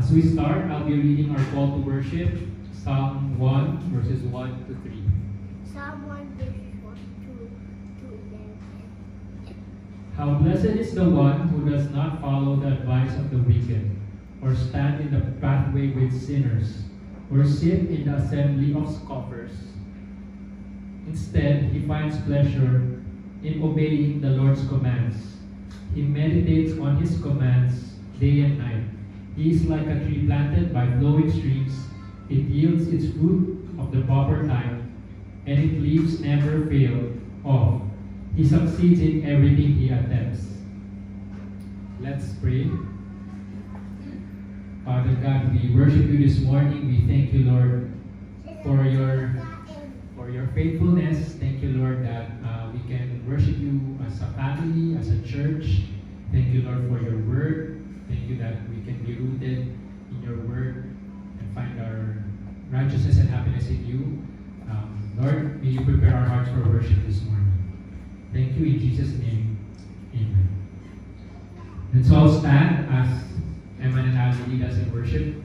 As we start, I'll be reading our call to worship, Psalm 1, verses 1 to 3. Psalm 1, verses 1 to 11. How blessed is the one who does not follow the advice of the wicked, or stand in the pathway with sinners, or sit in the assembly of scoffers. Instead, he finds pleasure in obeying the Lord's commands. He meditates on his commands day and night. He is like a tree planted by flowing streams. It yields its fruit of the proper time, and its leaves never fail off. He succeeds in everything he attempts. Let's pray. Father God, we worship you this morning. We thank you, Lord, for your faithfulness. Thank you, Lord, that we can worship you as a family, as a church. Thank you, Lord, for your word. Thank you that we can be rooted in your word and find our righteousness and happiness in you. Lord, may you prepare our hearts for worship this morning. Thank you in Jesus' name. Amen. Let's all stand as Emma and Ali lead us in worship.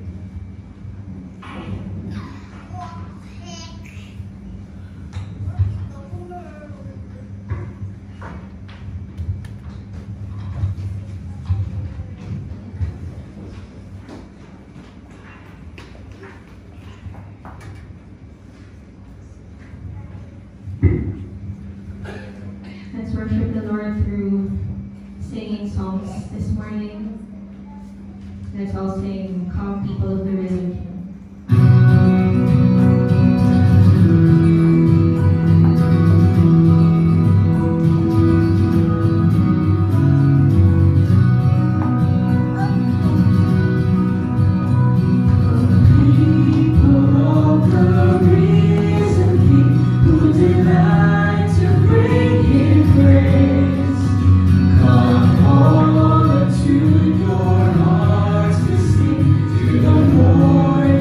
Let's worship the Lord through singing songs this morning. Let's all sing, Come People of the Risen King. Your hearts to sing to the Lord.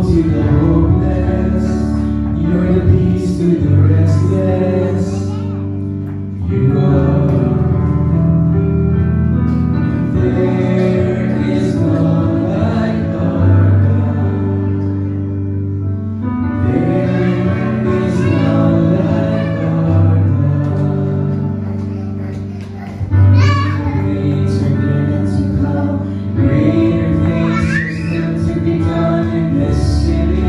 hope to the hopeless. You're the peace to the restless. You are. There is none like our God. There is none like our God. Things are yet to come. Greater things are still to be done in this city.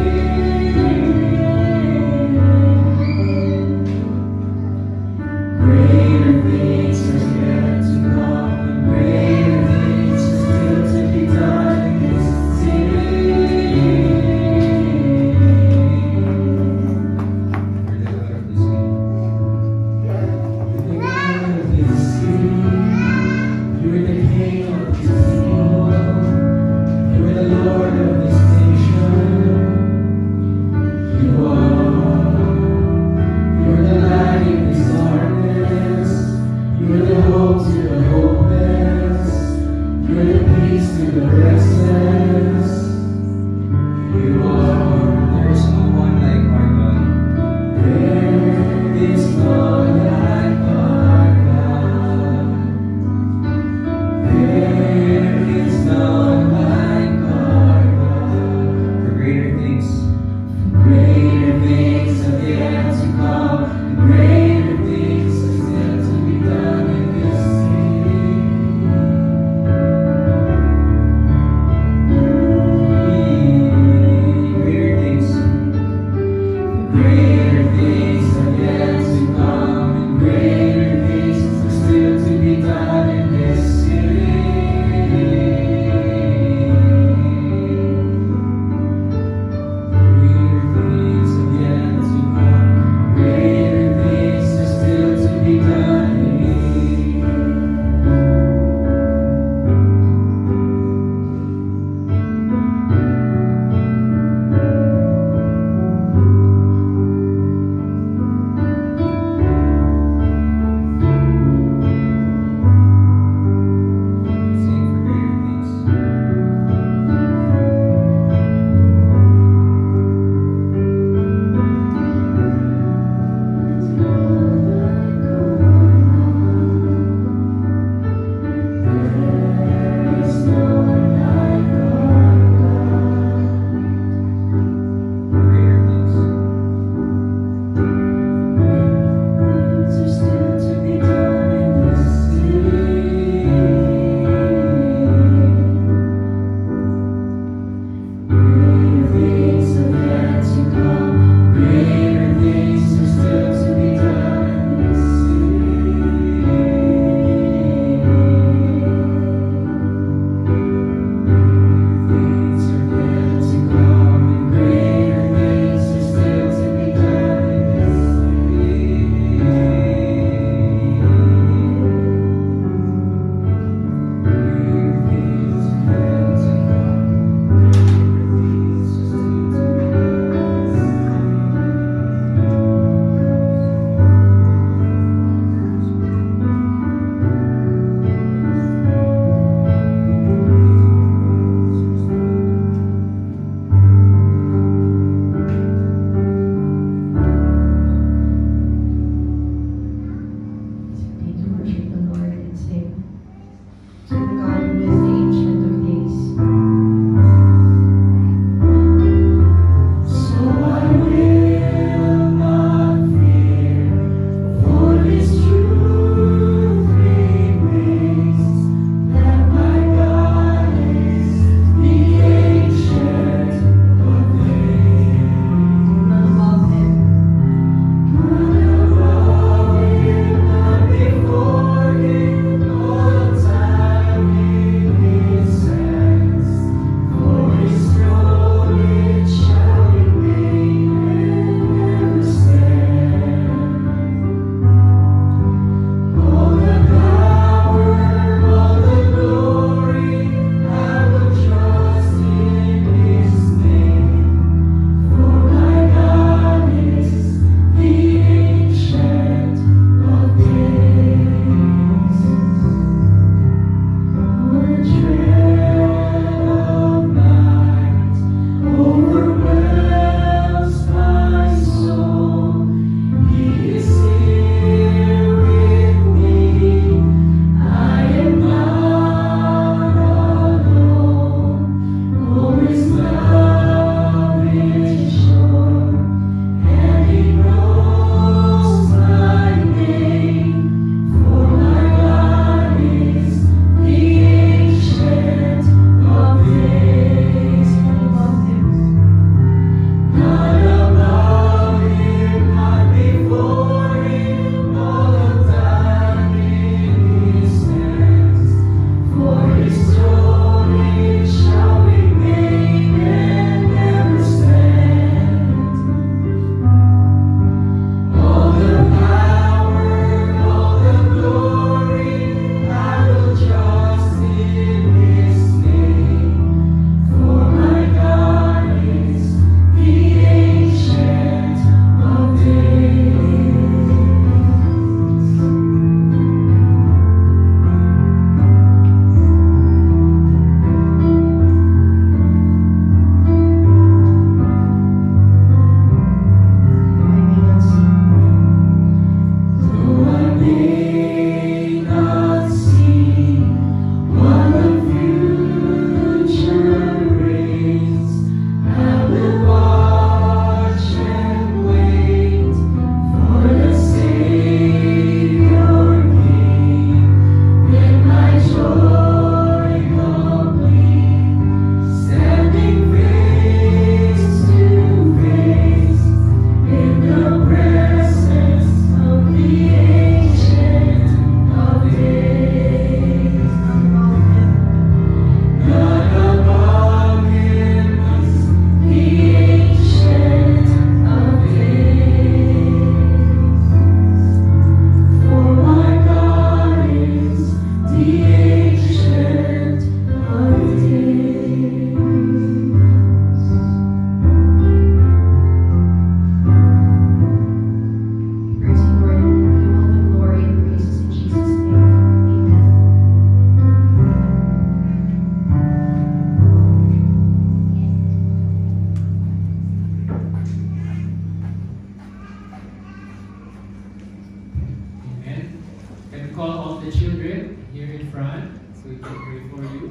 front so we can pray for you.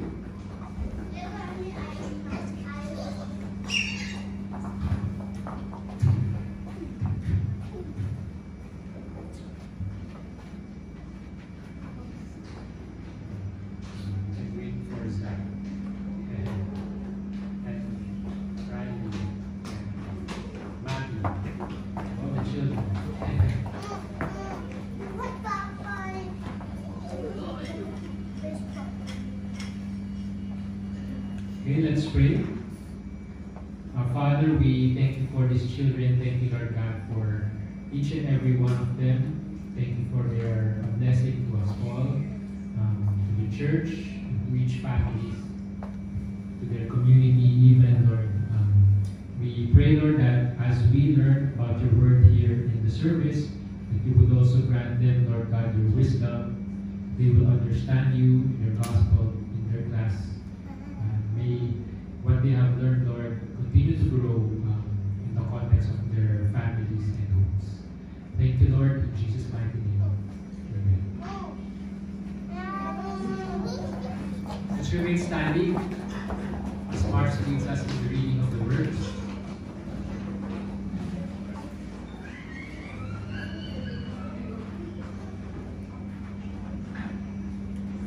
And wait for Zach and Riley and Matthew, all the children. Okay, let's pray. Our Father, we thank you for these children. Thank you, Lord God, for each and every one of them. Thank you for their blessing to us all, to the church, to each family, to their community, even, Lord. We pray, Lord, that as we learn about your word here in the service, that you would also grant them, Lord God, your wisdom. They will understand you, your gospel, in their class. May what they have learned, Lord, continue to grow in the context of their families and homes. Thank you, Lord, in Jesus' mighty name. Amen. Let's remain standing as Mars leads us in the reading of the word.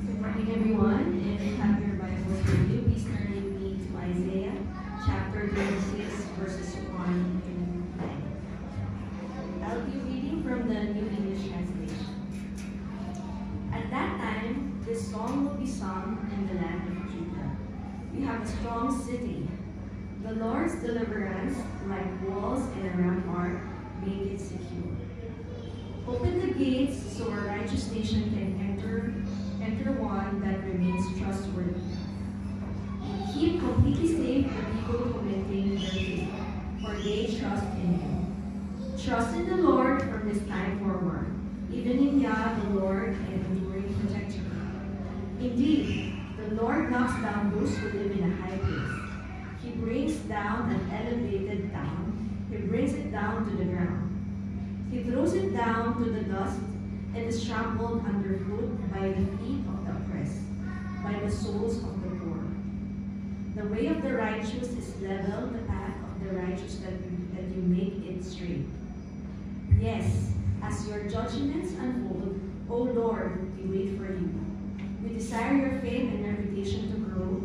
Good morning, everyone. If you have your Bibles with you, please turn with me to Isaiah chapter 36, verses 1 to 9. I'll be reading from the New English Translation. At that time, this song will be sung in the land of Judah. We have a strong city. The Lord's deliverance, like walls and a rampart, make it secure. Open the gates so a righteous nation can enter one that remains trustworthy. Keep completely safe the people who maintain their faith, for they trust in Him. Trust in the Lord from this time forward, even in Yah, the Lord, and enduring protector. Indeed, the Lord knocks down those who live in a high place. He brings down an elevated town. He brings it down to the ground. He throws it down to the dust and is trampled underfoot by the feet of the oppressed, by the souls of the poor. The way of the righteous is level, the path of the righteous that you make it straight. Yes, as your judgments unfold, O Lord, we wait for you. We desire your fame and reputation to grow.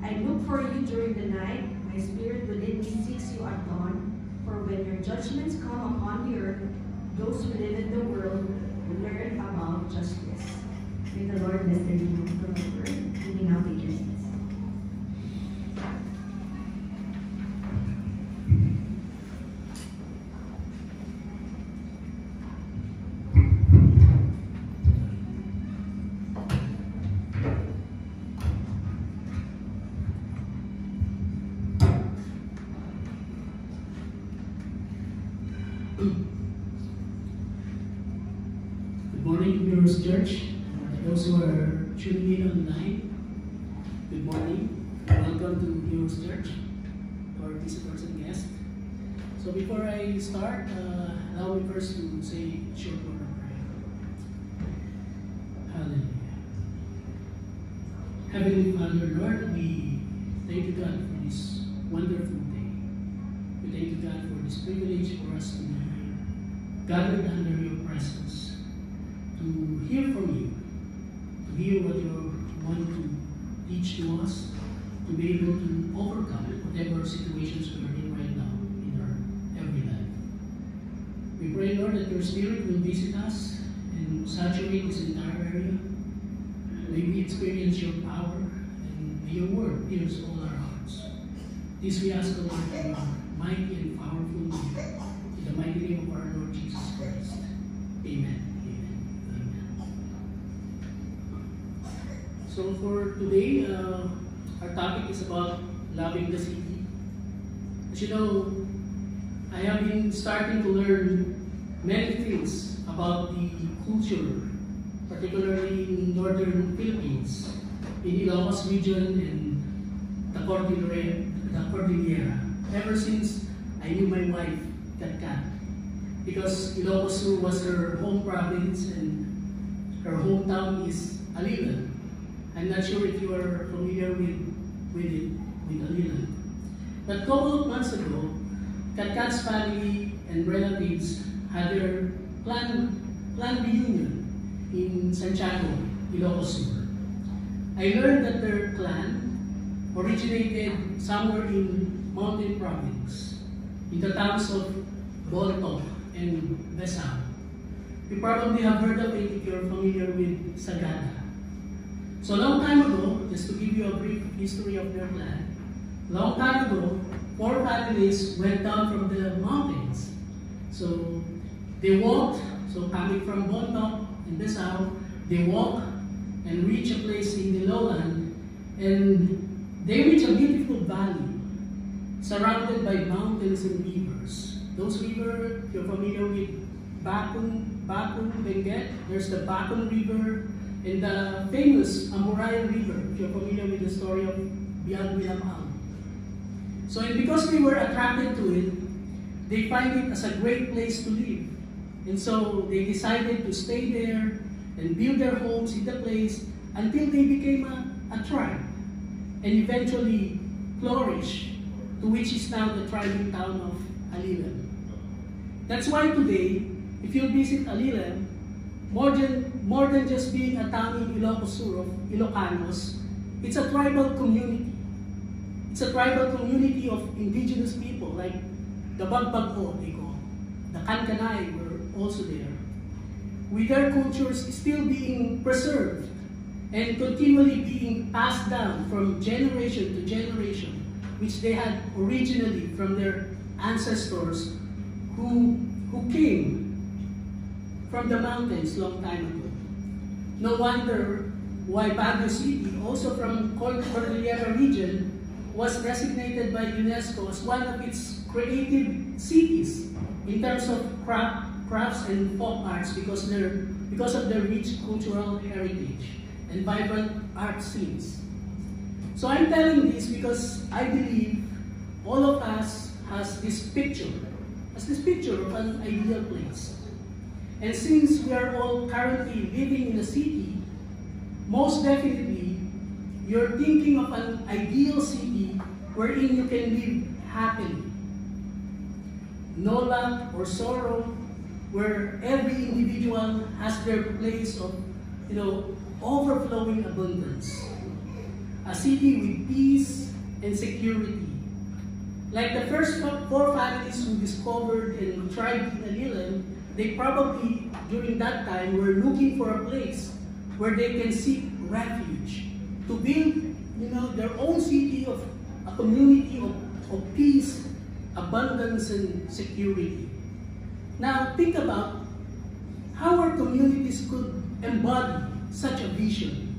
I look for you during the night. My spirit within me seeks you at dawn. For when your judgments come upon the earth, those who live in the world will learn about justice. May the Lord bless the reading of the word. You may now take your seats. Good morning, Heroes Church. Those who are tuning in online, good morning. Welcome to Heroes Church, our visitors and guests. So before I start, allow me first to say a short word of prayer. Hallelujah. Heavenly Father, Lord, we thank you, God, for this wonderful day. We thank you, God, for this privilege for us to be gathered under your presence, to hear from you, to hear what you want to teach to us, to be able to overcome whatever situations we are in right now in our every life. We pray, Lord, that your Spirit will visit us and saturate this entire area. May we experience your power, and may your word pierce all our hearts. This we ask, Lord, in your mighty and powerful name, in the mighty name of our Lord Jesus Christ. Amen. So for today, our topic is about loving the city. As you know, I have been starting to learn many things about the culture, particularly in northern Philippines, in Ilocos region and the Cordillera. Ever since I knew my wife, Kat, because Ilocos was her home province and her hometown is Alilan. I'm not sure if you are familiar with Alilan. But a couple of months ago, Kat's family and relatives had their planned reunion in Santiago, Ilocos Sur. I learned that their clan originated somewhere in Mountain Province, in the towns of Bontoc and Besao. You probably have heard of it if you're familiar with Sagada. So a long time ago, just to give you a brief history of their clan, long time ago, 4 families went down from the mountains. So they walked, so coming from Bontoc and Besao, they walk and reach a place in the lowland, and they reach a beautiful valley surrounded by mountains and rivers. Those rivers, if you're familiar with Bakun, Benguet, there's the Bakun River and the famous Amurayan River, if you're familiar with the story of Biag Bilamang. So and because they were attracted to it, they find it as a great place to live. And so they decided to stay there and build their homes in the place until they became a tribe and eventually flourished, to which is now the tribal town of Alilan. That's why today, if you visit Alilan, more than just being a town in Ilocos Sur of Ilocanos, it's a tribal community. It's a tribal community of indigenous people like the Bagbag-o, they call. The Kankanay were also there, with their cultures still being preserved and continually being passed down from generation to generation, which they had originally from their ancestors who came from the mountains long time ago. No wonder why Baguio City, also from Cordillera region, was designated by UNESCO as one of its creative cities in terms of crafts and folk arts because of their rich cultural heritage and vibrant art scenes. So I'm telling this because I believe all of us has this picture of an ideal place. And since we are all currently living in a city, most definitely you're thinking of an ideal city wherein you can live happily. No lack or sorrow, where every individual has their place of, overflowing abundance. A city with peace and security. Like the first 4 families who discovered and tried in Alilan, they probably, during that time, were looking for a place where they can seek refuge, to build, their own city of a community of peace, abundance, and security. Now, think about how our communities could embody such a vision.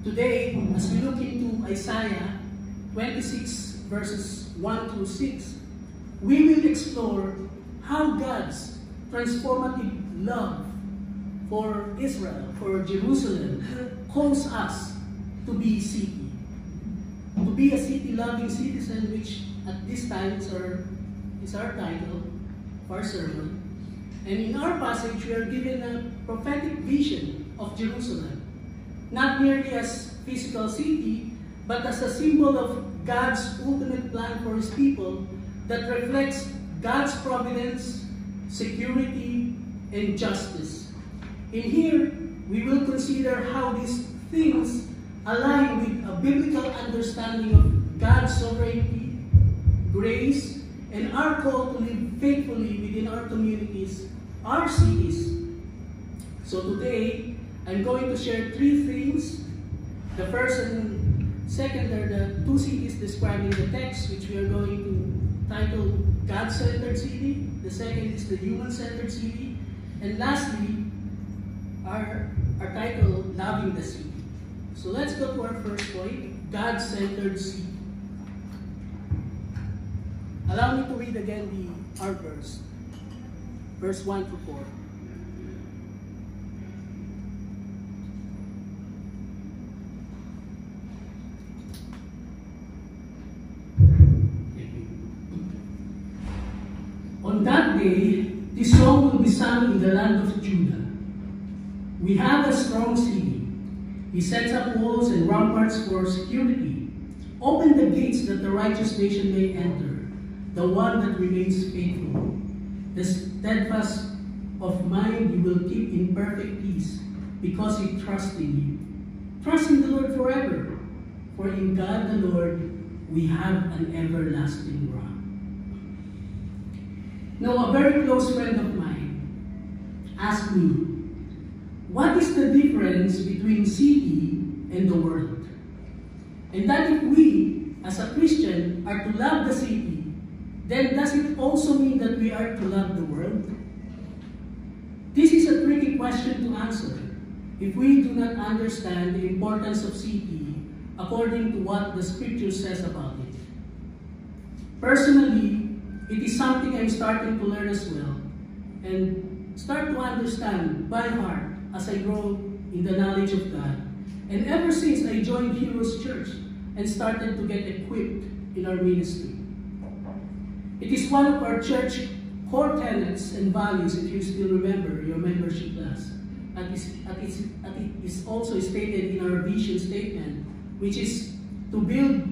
Today, as we look into Isaiah 26, verses 1 through 6, we will explore how God's transformative love for Israel, for Jerusalem, calls us to be a city. To be a city-loving citizen, which at this time is our title of our sermon. And in our passage, we are given a prophetic vision of Jerusalem, not merely as physical city, but as a symbol of God's ultimate plan for His people that reflects God's providence, security, and justice. In here, we will consider how these things align with a biblical understanding of God's sovereignty, grace, and our call to live faithfully within our communities, our cities. So today, I'm going to share 3 things. The first and second are the 2 cities described in the text, which we are going to title God-centered city. The second is the human-centered city. And lastly, our title, Loving the City. So let's go to our first point, God-centered city. Allow me to read again our verse. Verse 1 to 4. On that day, this song will be sung in the land of Judah. We have a strong city. He sets up walls and ramparts for security. Open the gates that the righteous nation may enter, the one that remains faithful. The steadfast of mind you will keep in perfect peace, because you trust in you. Trust in the Lord forever, for in God the Lord we have an everlasting rock. Now, a very close friend of mine asked me, what is the difference between city and the world? And that if we, as a Christian, are to love the city, then does it also mean that we are to love the world? This is a tricky question to answer if we do not understand the importance of city according to what the scripture says about it. Personally, it is something I'm starting to learn as well and start to understand by heart as I grow in the knowledge of God. And ever since I joined Heroes Church and started to get equipped in our ministry. It is one of our church core tenets and values, if you still remember your membership class. And it is also stated in our vision statement, which is to build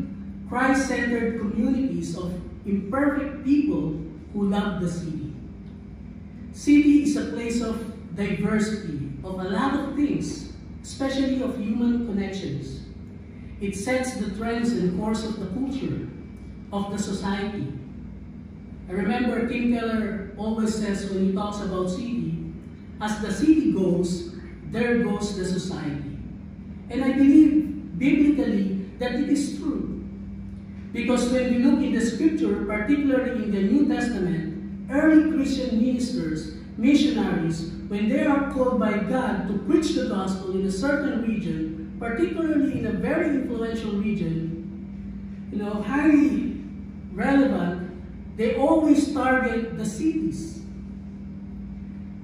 Christ-centered communities of imperfect people who love the city. City is a place of diversity, of a lot of things, especially of human connections. It sets the trends and course of the culture, of the society. I remember Tim Keller always says when he talks about city, as the city goes, there goes the society. And I believe biblically that it is true. Because when we look in the scripture, particularly in the New Testament, early Christian ministers, missionaries, when they are called by God to preach the gospel in a certain region, particularly in a very influential region, highly relevant, they always target the cities.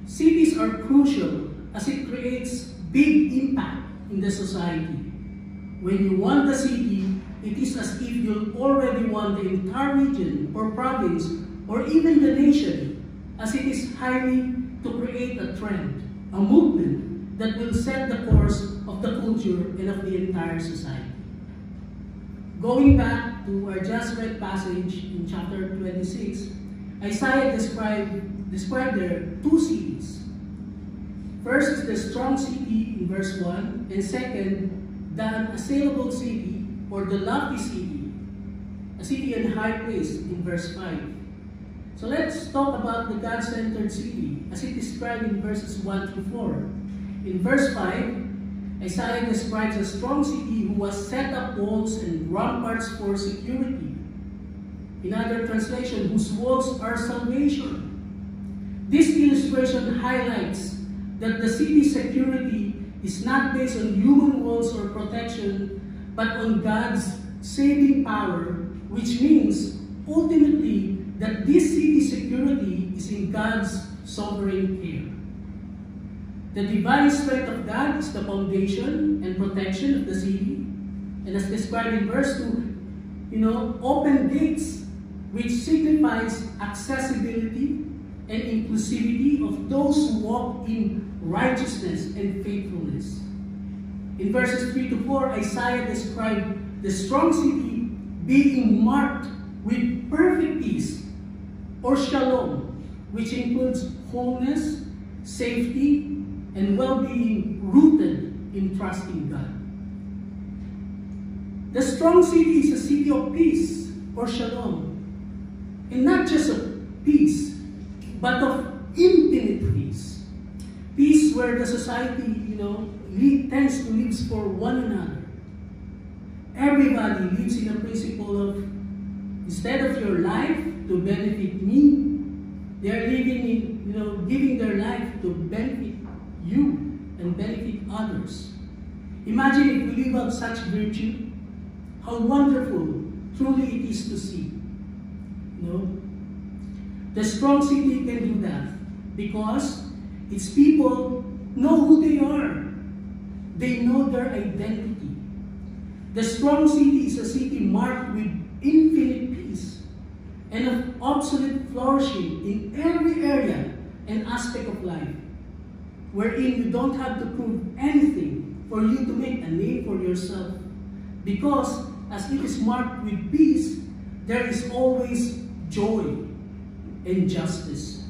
Cities are crucial as it creates big impact in the society. When you want the city, it is as if you already want the entire region or province or even the nation, as it is highly to create a trend, a movement that will set the course of the culture and of the entire society. Going back to our just read passage in chapter 26, Isaiah described there two cities. First is the strong city in verse 1, and second, the unassailable city or the lofty city, a city and high place in verse 5. So let's talk about the God-centered city as it is described in verses 1 through 4. In verse 5, Isaiah describes a strong city who has set up walls and ramparts for security. In other translation, whose walls are salvation. This illustration highlights that the city's security is not based on human walls or protection, but on God's saving power, which means ultimately that this city's security is in God's sovereign care. The divine strength of God is the foundation and protection of the city. And as described in verse 2, open gates, which signifies accessibility and inclusivity of those who walk in righteousness and faithfulness. In verses 3 to 4, Isaiah described the strong city being marked with perfect peace, or shalom, which includes wholeness, safety, and well-being rooted in trusting God. The strong city is a city of peace, or shalom, and not just of peace, but of infinite peace. Peace where the society, tends to live for one another. Everybody lives in a principle of, instead of your life to benefit me, they are living in, giving their life to benefit you and benefit others. Imagine if we live out such virtue, how wonderful truly it is to see. The strong city can do that because its people know who they are. They know their identity. The strong city is a city marked with infinite peace and of absolute flourishing in every area and aspect of life, wherein you don't have to prove anything for you to make a name for yourself. Because as it is marked with peace, there is always joy and justice.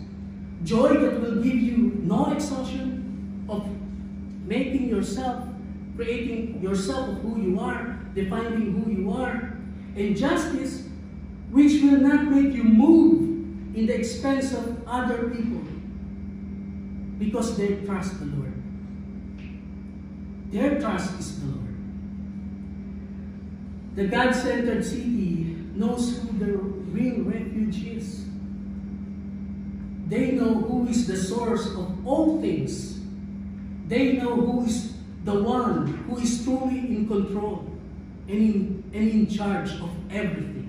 Joy that will give you no exhaustion of making yourself, creating yourself of who you are, defining who you are, and justice which will not make you move in the expense of other people because they trust the Lord. Their trust is the Lord. The God-centered city knows who the real refuge is. They know who is the source of all things. They know who is the one who is truly in control and in charge of everything.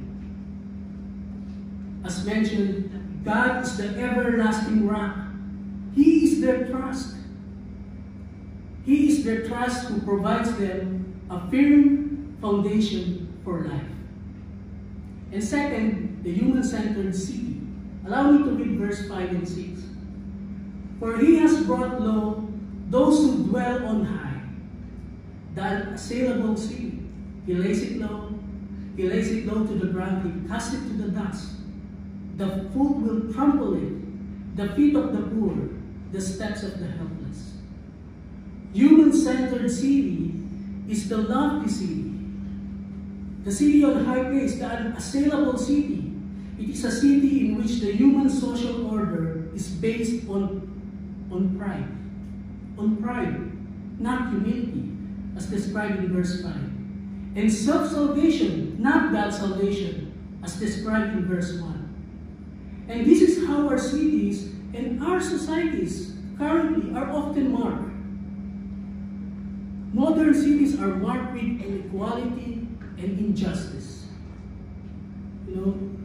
As mentioned, God is the everlasting rock. He is their trust. He is their trust who provides them a firm foundation for life. And second, the human-centered city. Allow me to read verse 5 and 6. For he has brought low those who dwell on high, the unassailable city. He lays it low. He lays it low to the ground. He casts it to the dust. The foot will trample it, the feet of the poor, the steps of the helpless. Human-centered city is the lofty city. The city on high place, the unassailable city. It is a city in which the human social order is based on pride. On pride, not humility, as described in verse 5. And self-salvation, not God's salvation, as described in verse 1. And this is how our cities and our societies currently are often marked. Modern cities are marked with inequality and injustice.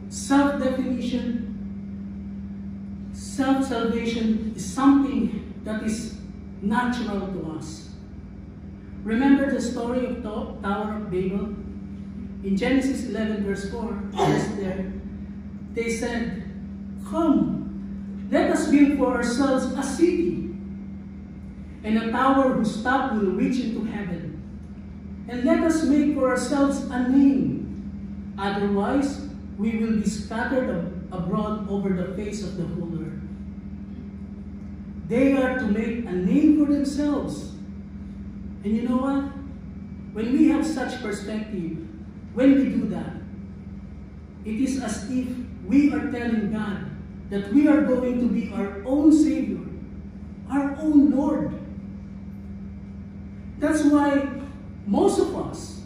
Self-definition, self-salvation is something that is natural to us. Remember the story of the Tower of Babel? In Genesis 11 verse 4, they said, "Come, let us build for ourselves a city, and a tower whose top will reach into heaven. And let us make for ourselves a name. Otherwise, we will be scattered abroad over the face of the whole earth." They are to make a name for themselves. And you know what? When we have such perspective, when we do that, it is as if we are telling God that we are going to be our own Savior, our own Lord. That's why most of us,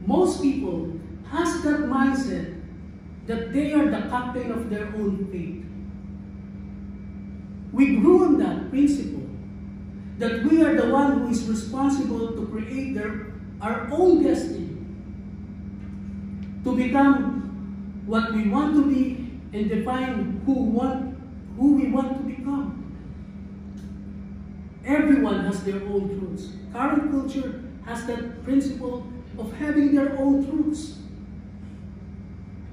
most people, has that mindset that they are the captain of their own fate. We grew on that principle, that we are the one who is responsible to create our own destiny, to become what we want to be and define who we want to become. Everyone has their own truths. Current culture has that principle of having their own truths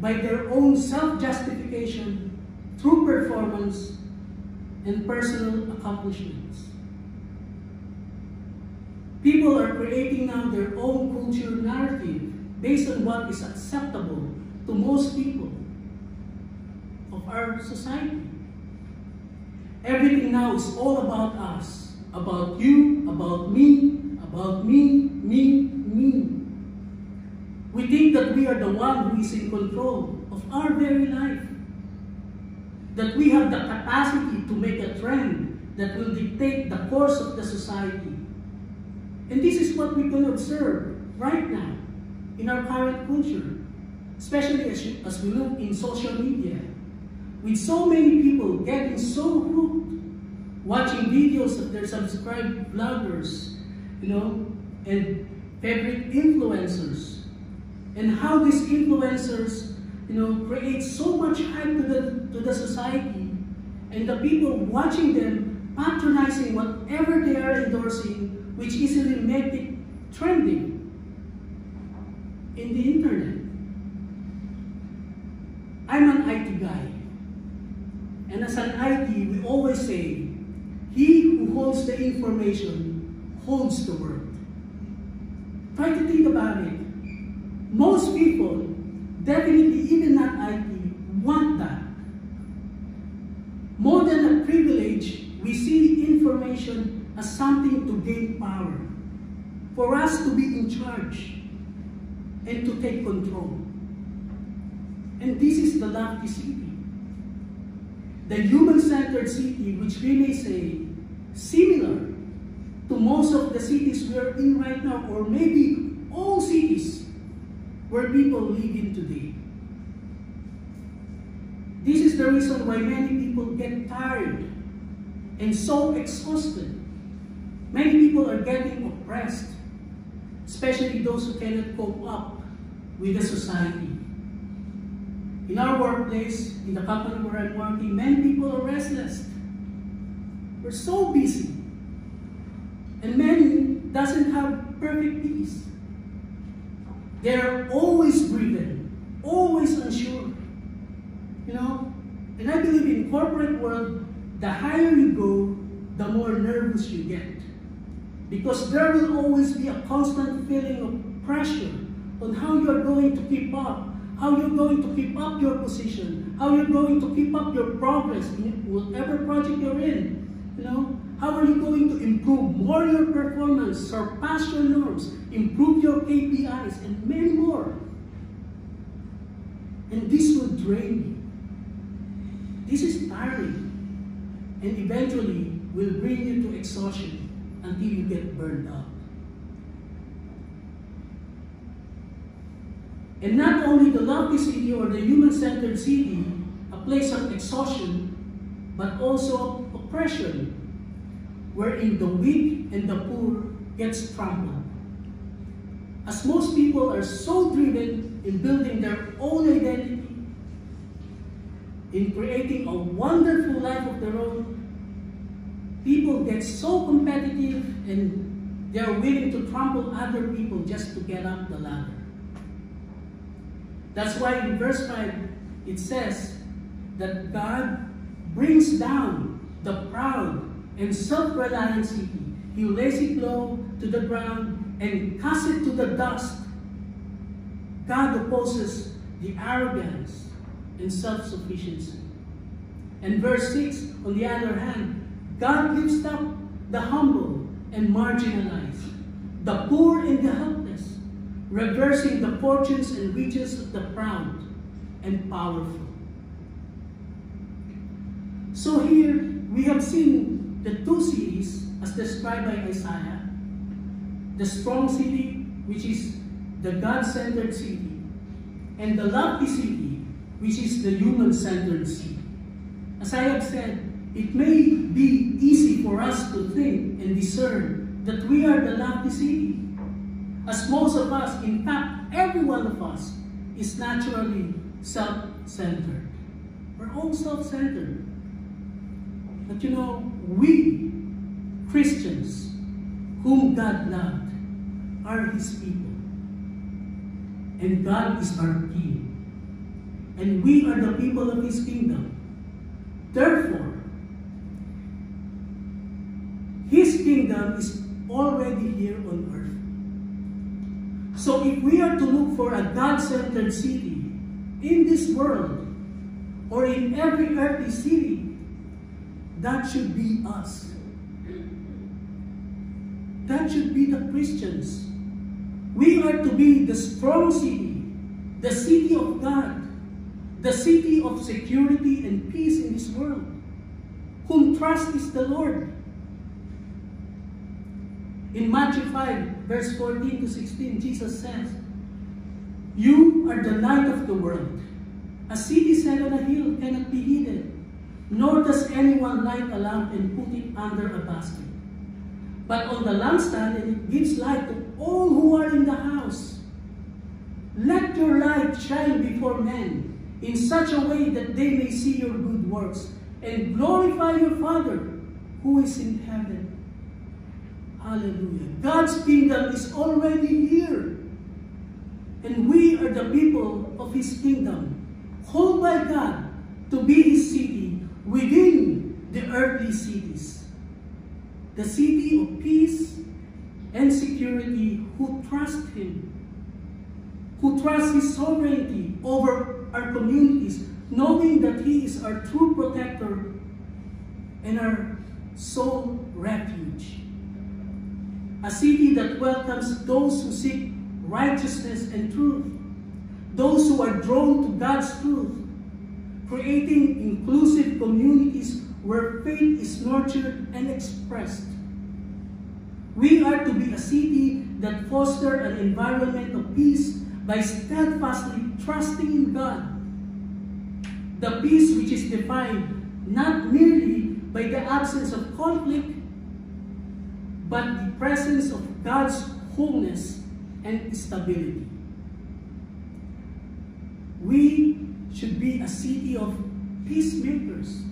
by their own self-justification through performance and personal accomplishments. People are creating now their own culture narrative based on what is acceptable to most people of our society. Everything now is all about us, about you, about me, me. We think that we are the one who is in control of our very life, that we have the capacity to make a trend that will dictate the course of the society. And this is what we can observe right now in our current culture, especially as we look in social media, with so many people getting so hooked, watching videos of their subscribed vloggers, and favorite influencers, and how these influencers, create so much hype to the society, and the people watching them patronizing whatever they are endorsing, which easily make it trending in the internet. I'm an IT guy, and as an IT, we always say, he who holds the information holds the world. Try to think about it. Most people, definitely even not IT, want that. More than a privilege, we see information as something to gain power, for us to be in charge and to take control. And this is the lofty city, the human-centered city, which we may say similar to most of the cities we're in right now, or maybe all cities where people live in today. This is the reason why many people get tired and so exhausted. Many people are getting oppressed, especially those who cannot cope up with the society. In our workplace, in the company where I'm working, many people are restless. We're so busy. And many doesn't have perfect peace. They're always driven, always unsure. You know? And I believe in corporate world, the higher you go, the more nervous you get. Because there will always be a constant feeling of pressure on how you're going to keep up, how you're going to keep up your position, how you're going to keep up your progress in whatever project you're in. You know, how are you going to improve more your performance, surpass your norms, improve your KPIs, and many more. And this will drain you. This is tiring, and eventually will bring you to exhaustion until you get burned out. And not only the lofty city or the human-centered city, a place of exhaustion, but also oppression, wherein the weak and the poor gets trampled. As most people are so driven in building their own identity, in creating a wonderful life of their own, people get so competitive and they are willing to trample other people just to get up the ladder. That's why in verse 5 it says that God brings down the proud and self-reliant city. He lays it low to the ground and casts it to the dust. God opposes the arrogance and self-sufficiency. And verse 6, on the other hand, God lifts up the humble and marginalized, the poor and the helpless, reversing the fortunes and riches of the proud and powerful. So here we have seen the two cities as described by Isaiah, the strong city, which is the God-centered city, and the lofty city, which is the human-centered city. As I have said, it may be easy for us to think and discern that we are the lofty city, as most of us, in fact, every one of us, is naturally self-centered. We're all self-centered. But you know, we, Christians, whom God loved, are His people. And God is our King. And we are the people of His kingdom. Therefore, His kingdom is already here on earth. So if we are to look for a God-centered city in this world, or in every earthly city, that should be us. That should be the Christians. We are to be the strong city, the city of God, the city of security and peace in this world, whom trust is the Lord. In Matthew 5, verse 14 to 16, Jesus says, "You are the light of the world. A city set on a hill cannot be hidden, nor does anyone light a lamp and put it under a basket, but on the lampstand, and it gives light to all who are in the house. Let your light shine before men in such a way that they may see your good works and glorify your Father who is in heaven." Hallelujah. God's kingdom is already here. And we are the people of His kingdom, called by God to be His city within the earthly cities. The city of peace and security who trust Him, who trust His sovereignty over our communities, knowing that He is our true protector and our sole refuge. A city that welcomes those who seek righteousness and truth, those who are drawn to God's truth, creating inclusive communities where faith is nurtured and expressed. We are to be a city that fosters an environment of peace by steadfastly trusting in God. The peace which is defined not merely by the absence of conflict, but the presence of God's wholeness and stability. We should be a city of peacemakers,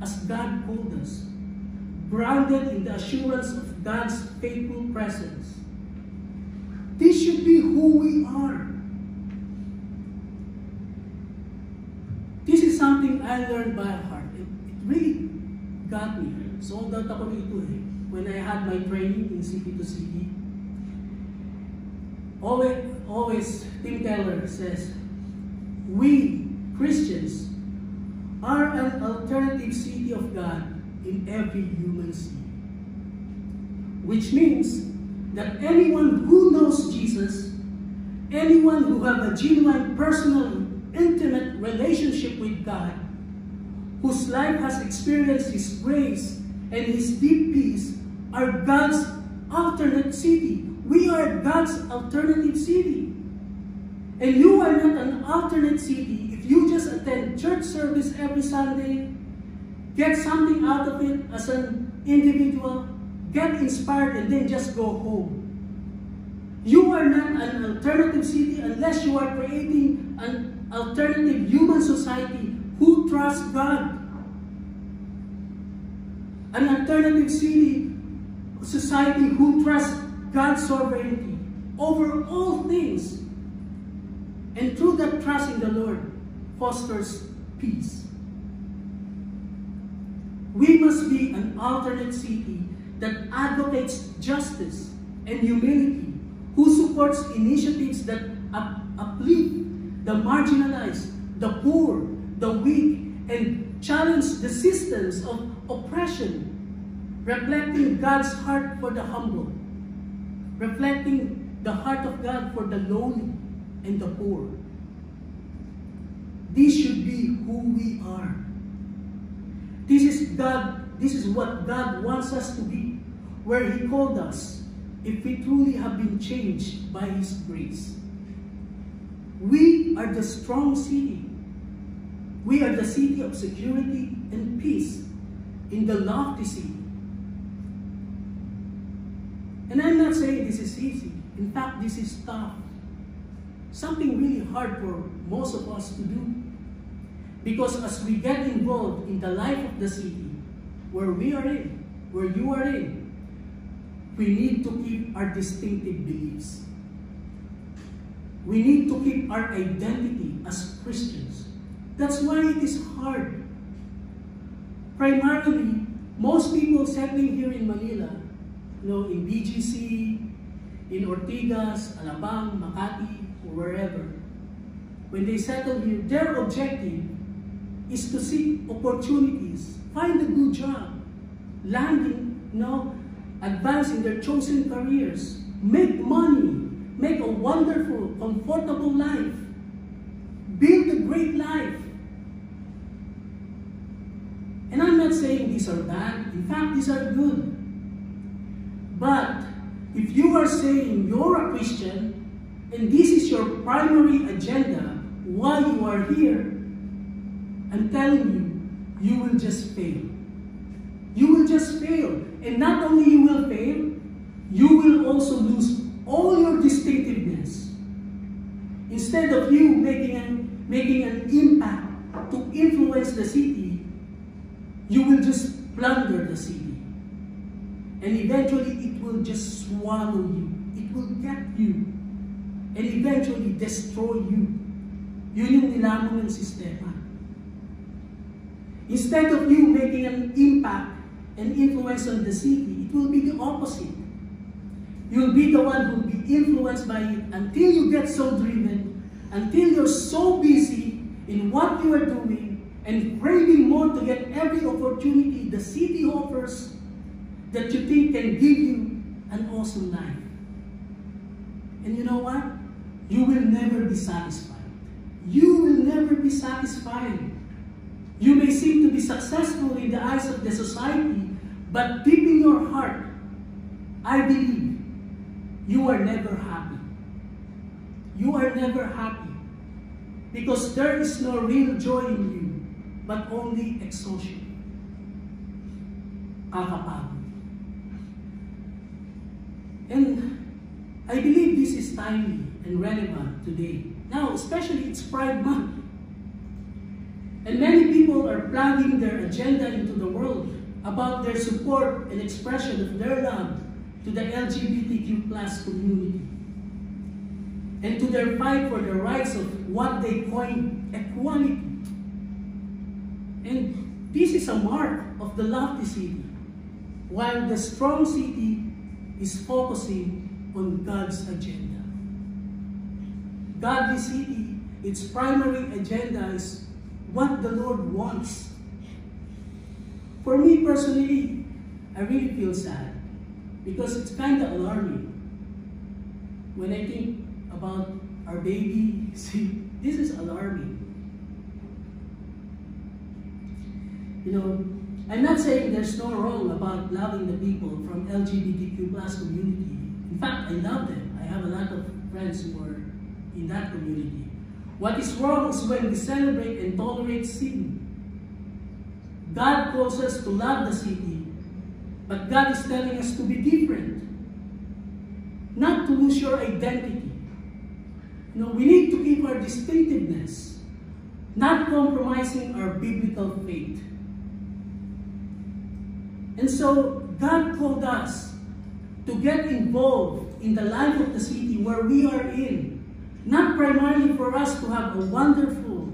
as God called us, grounded in the assurance of God's faithful presence. This should be who we are. This is something I learned by heart. It really got me. Sold out ako nito when I had my training in City to City. Always Tim Keller says, we Christians are an alternative city of God in every human city. Which means that anyone who knows Jesus, anyone who has a genuine, personal, intimate relationship with God, whose life has experienced His grace and His deep peace, are God's alternate city. We are God's alternative city. And you are not an alternate city if you just attend church service every Sunday, get something out of it as an individual, get inspired, and then just go home. You are not an alternative city unless you are creating an alternative human society who trusts God. An alternative society who trusts God's sovereignty over all things. And through that trust in the Lord, fosters peace. We must be an alternate city that advocates justice and humility, who supports initiatives that uplift the marginalized, the poor, the weak, and challenge the systems of oppression, reflecting God's heart for the humble, reflecting the heart of God for the lowly and the poor. This should be who we are. This is what God wants us to be, where He called us, if we truly have been changed by His grace. We are the strong city. We are the city of security and peace in the lofty city. And I'm not saying this is easy. In fact, this is tough. Something really hard for most of us to do. Because as we get involved in the life of the city, where we are in, where you are in, we need to keep our distinctive beliefs. We need to keep our identity as Christians. That's why it is hard. Primarily, most people settling here in Manila, in BGC, in Ortigas, Alabang, Makati, or wherever, when they settle here, their objective is to seek opportunities, find a good job, landing, advance in their chosen careers, make money, make a wonderful, comfortable life, build a great life. And I'm not saying these are bad. In fact, these are good. But if you are saying you're a Christian, and this is your primary agenda while you are here, I'm telling you, you will just fail. You will just fail. And not only you will fail, you will also lose all your distinctiveness. Instead of you making an impact to influence the city, you will just plunder the city. And eventually, it will just swallow you. It will get you. And eventually, destroy you. Yun yung nilamon ng sistema. Instead of you making an impact and influence on the city, it will be the opposite. you'll be the one who'll be influenced by it until you get so driven, until you're so busy in what you are doing and craving more to get every opportunity the city offers that you think can give you an awesome life. And you know what? You will never be satisfied. You will never be satisfied. You may seem to be successful in the eyes of the society, but deep in your heart, I believe you are never happy. You are never happy because there is no real joy in you, but only exhaustion. Kakapagod. And I believe this is timely and relevant today. Now, especially it's Pride Month. And many people are plugging their agenda into the world about their support and expression of their love to the LGBTQ plus community and to their fight for the rights of what they coin equality. And this is a mark of the lofty city, while the strong city is focusing on God's agenda. Godly city, its primary agenda is what the Lord wants. For me personally, I really feel sad because it's kind of alarming when I think about our baby. See, this is alarming. You know, I'm not saying there's no wrong about loving the people from LGBTQ plus community. In fact, I love them. I have a lot of friends who are in that community. What is wrong is when we celebrate and tolerate sin. God calls us to love the city, but God is telling us to be different, not to lose your identity. You know, we need to keep our distinctiveness, not compromising our biblical faith. And so God called us to get involved in the life of the city where we are in, not primarily for us to have a wonderful,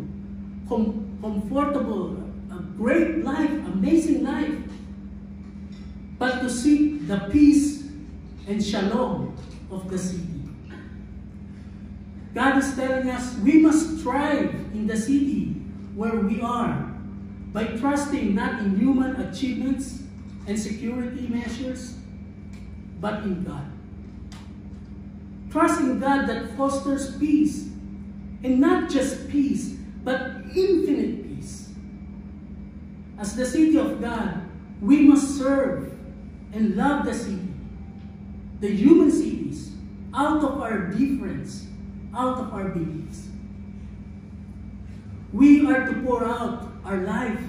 comfortable, a great life, amazing life, but to seek the peace and shalom of the city. God is telling us we must thrive in the city where we are by trusting not in human achievements and security measures, but in God. Trust in God that fosters peace, and not just peace, but infinite peace. As the city of God, we must serve and love the city, the human cities, out of our difference, out of our beliefs. We are to pour out our life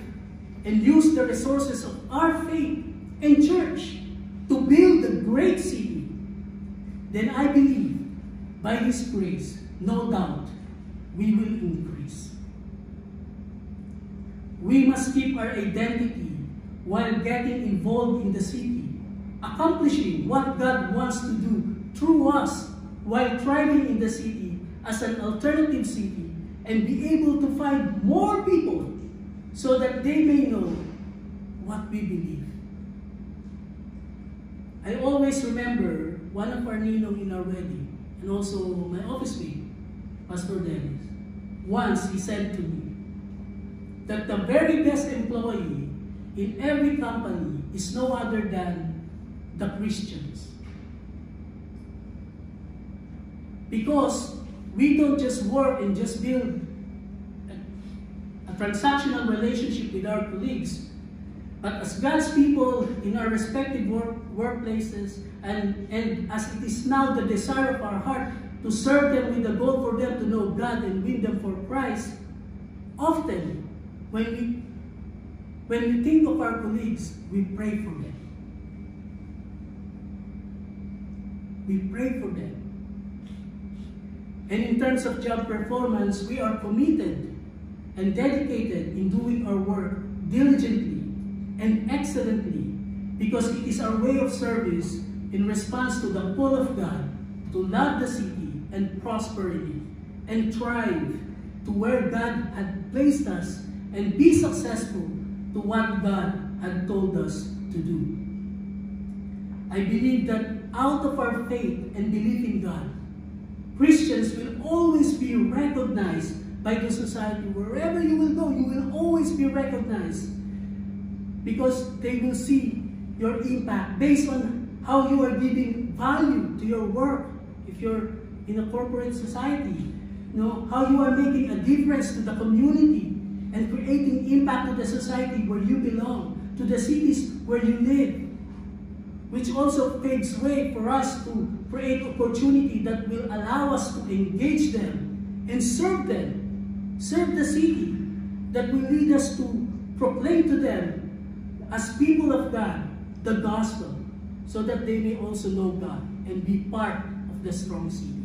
and use the resources of our faith and church to build a great city. Then I believe, by His grace, no doubt, we will increase. We must keep our identity while getting involved in the city, accomplishing what God wants to do through us while thriving in the city as an alternative city and be able to find more people so that they may know what we believe. I always remember one of our ninong in our wedding, and also my office mate, Pastor Dennis. Once he said to me that the very best employee in every company is no other than the Christians. Because we don't just work and just build a transactional relationship with our colleagues, but as God's people in our respective workplaces, and as it is now the desire of our heart to serve them with the goal for them to know God and win them for Christ, often when we think of our colleagues, we pray for them. We pray for them. And in terms of job performance, we are committed and dedicated in doing our work diligently and excellently, because it is our way of service in response to the call of God to love the city and prosper in it and thrive to where God had placed us and be successful to what God had told us to do. I believe that out of our faith and belief in God, Christians will always be recognized by the society. Wherever you will go, you will always be recognized because they will see your impact based on how you are giving value to your work. If you're in a corporate society, how you are making a difference to the community and creating impact to the society where you belong, to the cities where you live, which also paves way for us to create opportunity that will allow us to engage them and serve them, serve the city, that will lead us to proclaim to them as people of God the gospel, so that they may also know God and be part of the strong city.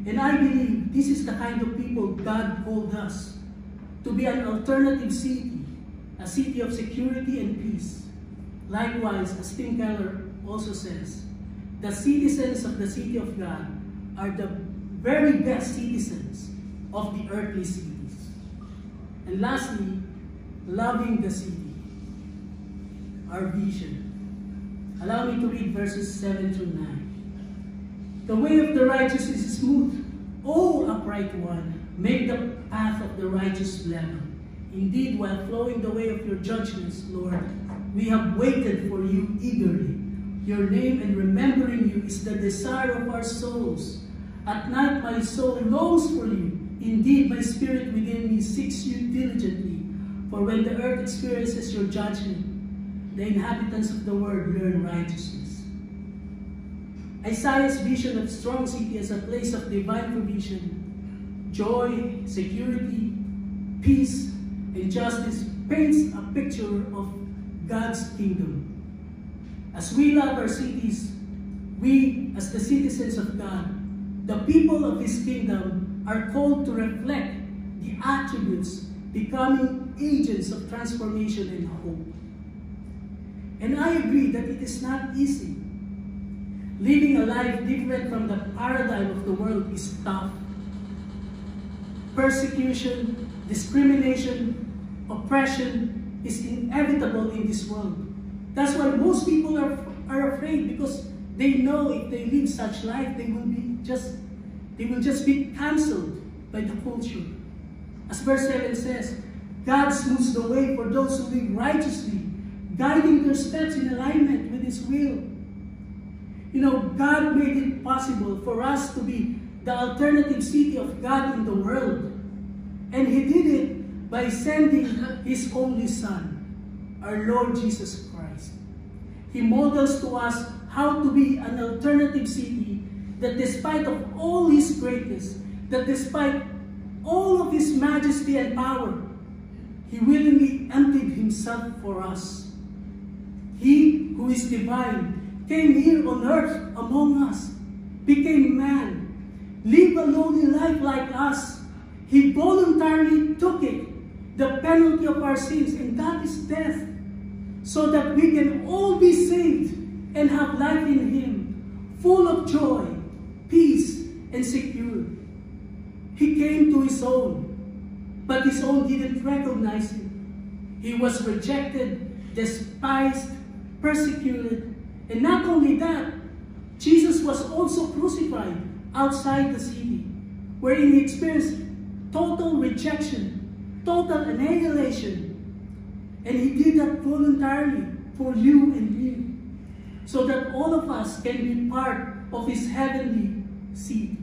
And I believe this is the kind of people God called us, to be an alternative city, a city of security and peace. Likewise, as Tim Keller also says, the citizens of the city of God are the very best citizens of the earthly cities. And lastly, loving the city, our vision. Allow me to read verses 7 through 9. The way of the righteous is smooth. O upright one, make the path of the righteous level. Indeed, while flowing the way of your judgments, Lord, we have waited for you eagerly. Your name and remembering you is the desire of our souls. At night my soul longs for you. Indeed, my spirit within me seeks you diligently. For when the earth experiences your judgment, the inhabitants of the world learn righteousness. Isaiah's vision of strong city as a place of divine provision, joy, security, peace, and justice paints a picture of God's kingdom. As we love our cities, we, as the citizens of God, the people of His kingdom, are called to reflect the attributes, becoming agents of transformation and hope. And I agree that it is not easy. Living a life different from the paradigm of the world is tough. Persecution, discrimination, oppression is inevitable in this world. That's why most people are afraid, because they know if they live such life, they will just be cancelled by the culture. As verse 7 says, God smooths the way for those who live righteously, guiding their steps in alignment with His will. God made it possible for us to be the alternative city of God in the world. And He did it by sending His only Son, our Lord Jesus Christ. He models to us how to be an alternative city that despite of all His greatness, that despite all of His majesty and power, He willingly emptied Himself for us. He who is divine came here on earth among us, became man, lived a lowly life like us. He voluntarily took it, the penalty of our sins, and that is death, so that we can all be saved and have life in Him, full of joy, peace, and secure. He came to His own, but His own didn't recognize Him. He was rejected, despised, persecuted, and not only that, Jesus was also crucified outside the city, wherein He experienced total rejection, total annihilation. And He did that voluntarily for you and me, so that all of us can be part of His heavenly city.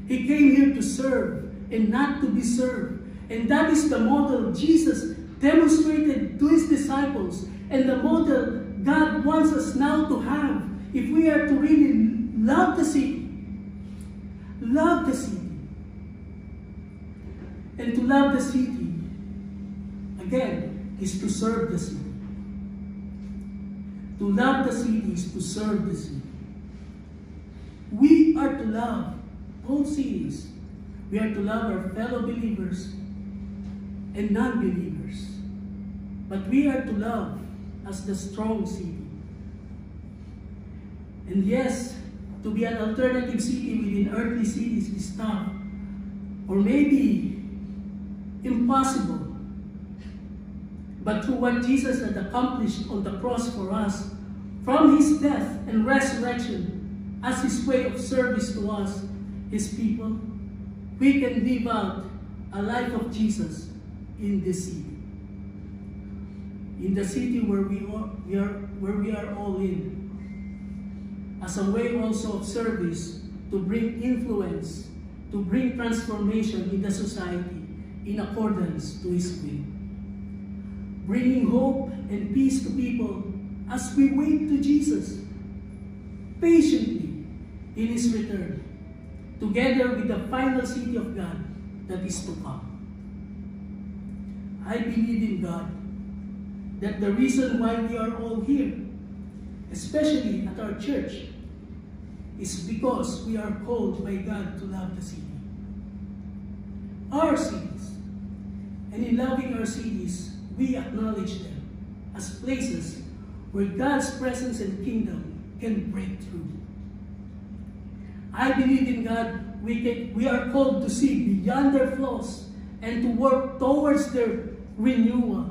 He came here to serve and not to be served. And that is the model Jesus demonstrated to His disciples, and the model God wants us now to have if we are to really love the city. Love the city. And to love the city, again, is to serve the city. To love the city is to serve the city. We are to love both cities. We are to love our fellow believers and non-believers. But we are to love as the strong city. And yes, to be an alternative city within earthly cities is tough, or maybe impossible. But through what Jesus had accomplished on the cross for us, from his death and resurrection as his way of service to us, his people, we can live out a life of Jesus in this city. In the city where we are all in, as a way also of service to bring influence, to bring transformation in the society in accordance to his will. Bringing hope and peace to people as we wait to Jesus patiently in his return, together with the final city of God that is to come. I believe in God that the reason why we are all here, especially at our church, is because we are called by God to love the city. Our cities. And in loving our cities, we acknowledge them as places where God's presence and kingdom can break through. I believe in God, we are called to see beyond their flaws and to work towards their renewal,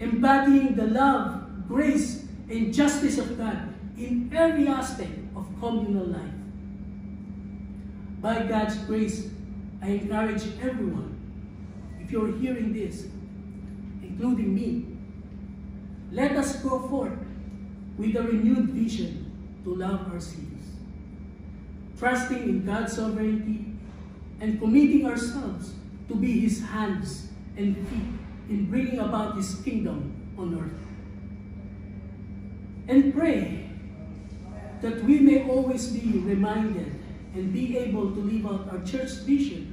embodying the love, grace, and justice of God in every aspect of communal life. By God's grace, I encourage everyone, if you're hearing this, including me, let us go forth with a renewed vision to love our cities, trusting in God's sovereignty and committing ourselves to be his hands and feet in bringing about his kingdom on earth. And pray that we may always be reminded and be able to live out our church vision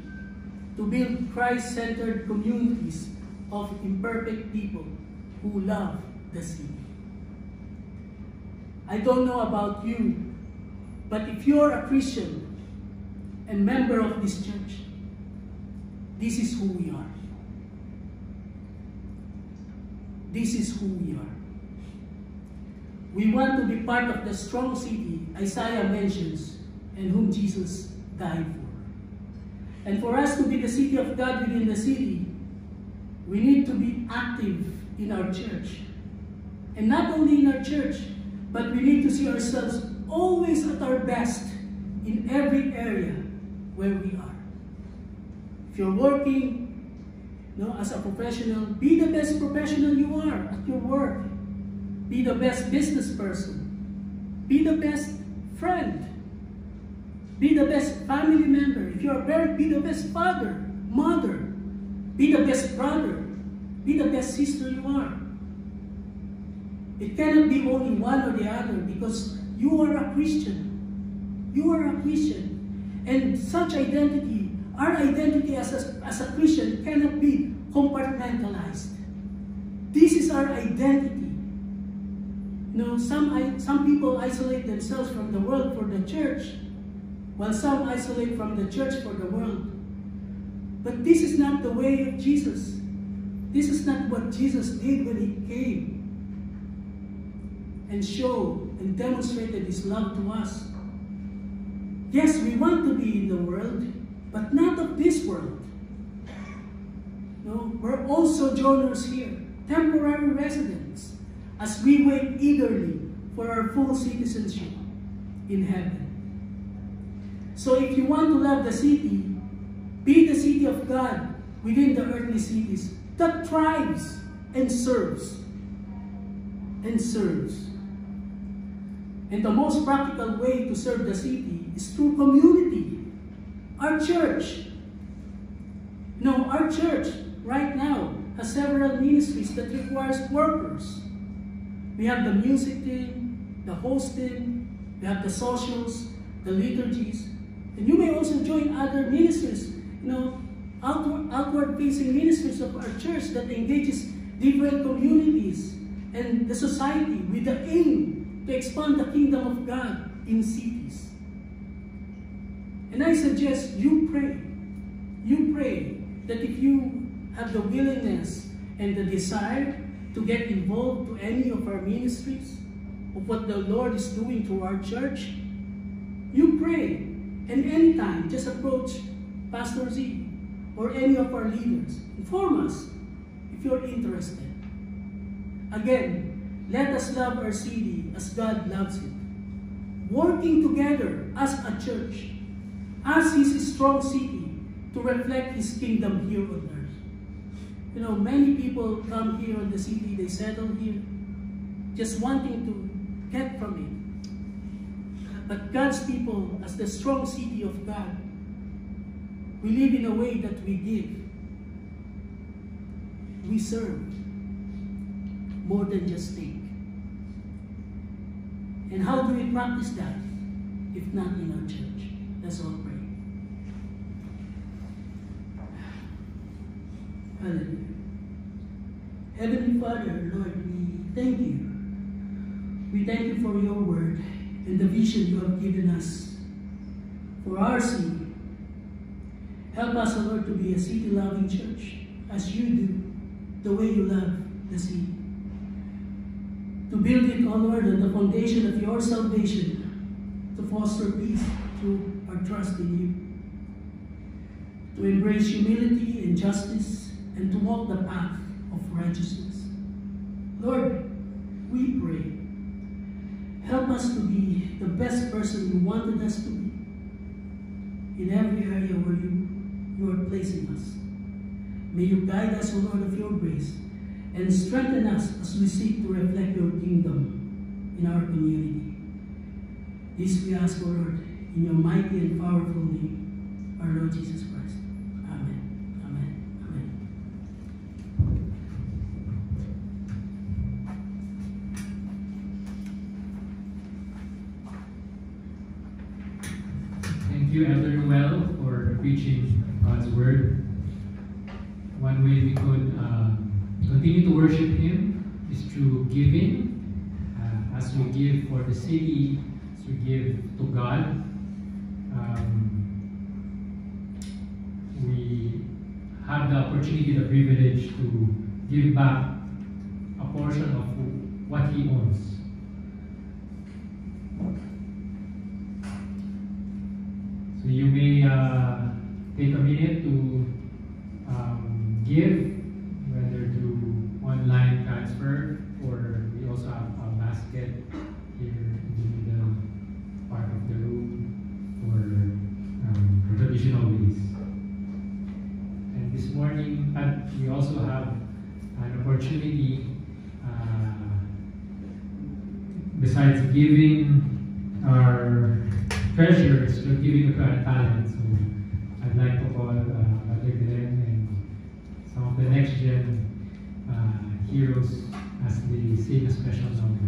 to build Christ-centered communities of imperfect people who love the city. I don't know about you, but if you're a Christian and member of this church, this is who we are. This is who we are. We want to be part of the strong city Isaiah mentions and whom Jesus died for. And for us to be the city of God within the city, we need to be active in our church. And not only in our church, but we need to see ourselves always at our best in every area where we are. If you're working, as a professional, be the best professional you are at your work. Be the best business person. Be the best friend. Be the best family member. If you're a parent, be the best father, mother. Be the best brother. Be the best sister you are. It cannot be only one or the other because you are a Christian. You are a Christian. And such identity, our identity as a Christian cannot be compartmentalized. This is our identity. Some people isolate themselves from the world for the church, while some isolate from the church for the world. But this is not the way of Jesus. This is not what Jesus did when he came and showed and demonstrated his love to us. Yes, we want to be in the world, but not of this world. No, we're also sojourners here, temporary residents, as we wait eagerly for our full citizenship in heaven. So if you want to love the city, be the city of God within the earthly cities that thrives and serves. And serves. And the most practical way to serve the city is through community. Our church. Our church right now has several ministries that requires workers. We have the music team, the hosting, we have the socials, the liturgies. And you may also join other ministries, outward-facing ministries of our church that engages different communities and the society with the aim to expand the kingdom of God in cities. And I suggest you pray. You pray that if you have the willingness and the desire to get involved to any of our ministries, of what the Lord is doing through our church, you pray. And anytime, just approach Pastor Z or any of our leaders. Inform us if you're interested. Again, Let us love our city as God loves it, working together as a church, as His strong city, to reflect His kingdom here on earth. You know, many people come here in the city, they settle here, just wanting to get from it. But God's people, as the strong city of God, we live in a way that we give. We serve more than just take. And how do we practice that if not in our church? Let's all pray. Hallelujah. Heavenly Father, Lord, we thank you. We thank you for your word and the vision you have given us for our city. Help us, O Lord, to be a city-loving church as you do, the way you love the city. To build it, O Lord, on the foundation of your salvation, to foster peace through our trust in you. To embrace humility and justice, and to walk the path of righteousness. Lord, we pray, help us to be the best person you wanted us to be in every area where you are placing us. May you guide us, O Lord, of your grace, and strengthen us as we seek to reflect your kingdom in our community. This we ask, O Lord, in your mighty and powerful name, our Lord Jesus Christ. Amen. Amen. Amen. Thank you, Elder Noel, for preaching God's word. One way we could continue to worship Him is through giving. As we give for the city, as we give to God, we have the opportunity, the privilege to give back a portion of what He owns. So you may take a minute to give, whether through online transfer, or we also have a basket here in the middle part of the room for traditional ways. And this morning, we also have an opportunity, besides giving our treasures, we're giving our talents. So I'd like to call Brother Glenn and some of the next gen heroes as they sing a special number.